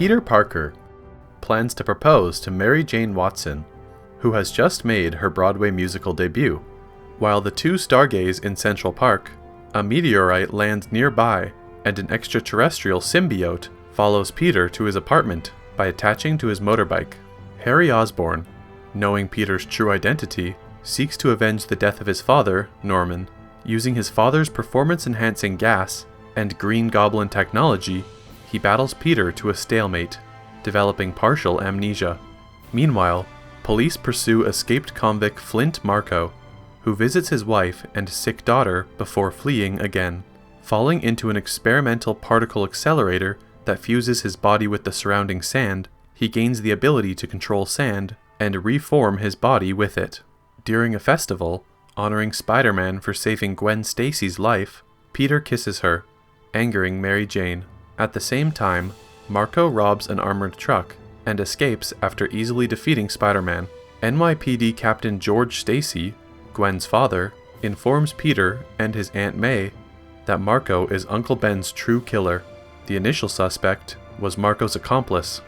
Peter Parker plans to propose to Mary Jane Watson, who has just made her Broadway musical debut. While the two stargaze in Central Park, a meteorite lands nearby and an extraterrestrial symbiote follows Peter to his apartment by attaching to his motorbike. Harry Osborn, knowing Peter's true identity, seeks to avenge the death of his father, Norman. Using his father's performance-enhancing gas and Green Goblin technology, he battles Peter to a stalemate, developing partial amnesia. Meanwhile, police pursue escaped convict Flint Marko, who visits his wife and sick daughter before fleeing again. Falling into an experimental particle accelerator that fuses his body with the surrounding sand, he gains the ability to control sand and reform his body with it. During a festival, honoring Spider-Man for saving Gwen Stacy's life, Peter kisses her, angering Mary Jane. At the same time, Marko robs an armored truck and escapes after easily defeating Spider-Man. NYPD Captain George Stacy, Gwen's father, informs Peter and his Aunt May that Marko is Uncle Ben's true killer. The initial suspect was Marko's accomplice.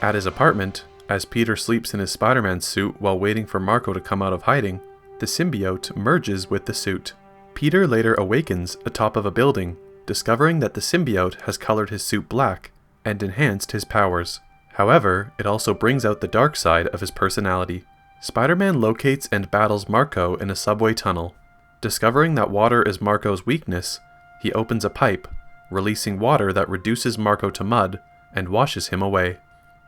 At his apartment, as Peter sleeps in his Spider-Man suit while waiting for Marko to come out of hiding, the symbiote merges with the suit. Peter later awakens atop of a building, discovering that the symbiote has colored his suit black and enhanced his powers. However, it also brings out the dark side of his personality. Spider-Man locates and battles Marko in a subway tunnel. Discovering that water is Marko's weakness, he opens a pipe, releasing water that reduces Marko to mud and washes him away.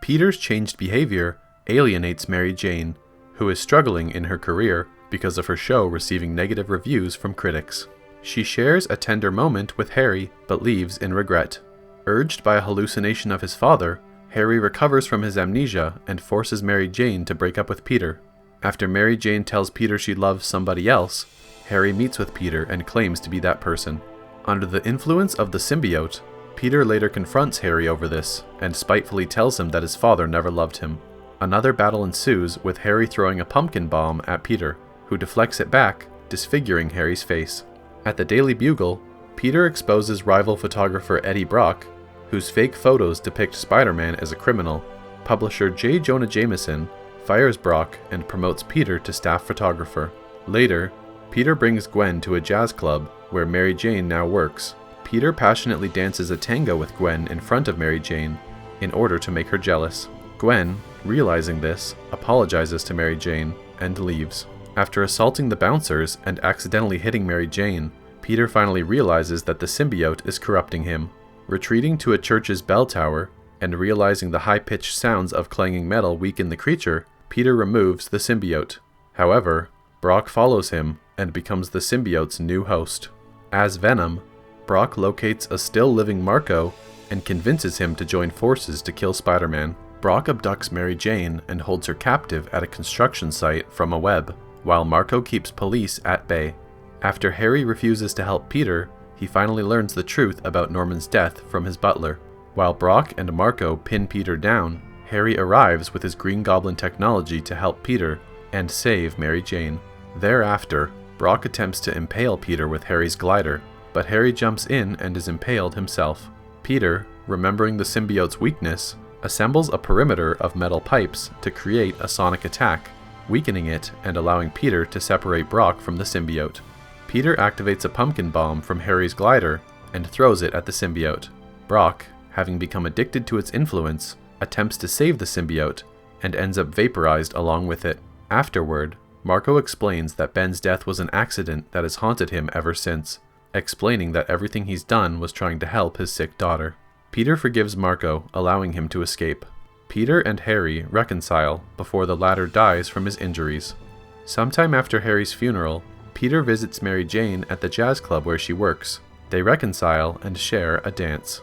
Peter's changed behavior alienates Mary Jane, who is struggling in her career because of her show receiving negative reviews from critics. She shares a tender moment with Harry but leaves in regret. Urged by a hallucination of his father, Harry recovers from his amnesia and forces Mary Jane to break up with Peter. After Mary Jane tells Peter she loves somebody else, Harry meets with Peter and claims to be that person. Under the influence of the symbiote, Peter later confronts Harry over this and spitefully tells him that his father never loved him. Another battle ensues with Harry throwing a pumpkin bomb at Peter, who deflects it back, disfiguring Harry's face. At the Daily Bugle, Peter exposes rival photographer Eddie Brock, whose fake photos depict Spider-Man as a criminal. Publisher J. Jonah Jameson fires Brock and promotes Peter to staff photographer. Later, Peter brings Gwen to a jazz club where Mary Jane now works. Peter passionately dances a tango with Gwen in front of Mary Jane in order to make her jealous. Gwen, realizing this, apologizes to Mary Jane and leaves. After assaulting the bouncers and accidentally hitting Mary Jane, Peter finally realizes that the symbiote is corrupting him. Retreating to a church's bell tower and realizing the high-pitched sounds of clanging metal weaken the creature, Peter removes the symbiote. However, Brock follows him and becomes the symbiote's new host. As Venom, Brock locates a still-living Marko and convinces him to join forces to kill Spider-Man. Brock abducts Mary Jane and holds her captive at a construction site from a web, while Marko keeps police at bay. After Harry refuses to help Peter, he finally learns the truth about Norman's death from his butler. While Brock and Marko pin Peter down, Harry arrives with his Green Goblin technology to help Peter and save Mary Jane. Thereafter, Brock attempts to impale Peter with Harry's glider, but Harry jumps in and is impaled himself. Peter, remembering the symbiote's weakness, assembles a perimeter of metal pipes to create a sonic attack, weakening it and allowing Peter to separate Brock from the symbiote. Peter activates a pumpkin bomb from Harry's glider and throws it at the symbiote. Brock, having become addicted to its influence, attempts to save the symbiote and ends up vaporized along with it. Afterward, Marko explains that Ben's death was an accident that has haunted him ever since, explaining that everything he's done was trying to help his sick daughter. Peter forgives Marko, allowing him to escape. Peter and Harry reconcile before the latter dies from his injuries. Sometime after Harry's funeral, Peter visits Mary Jane at the jazz club where she works. They reconcile and share a dance.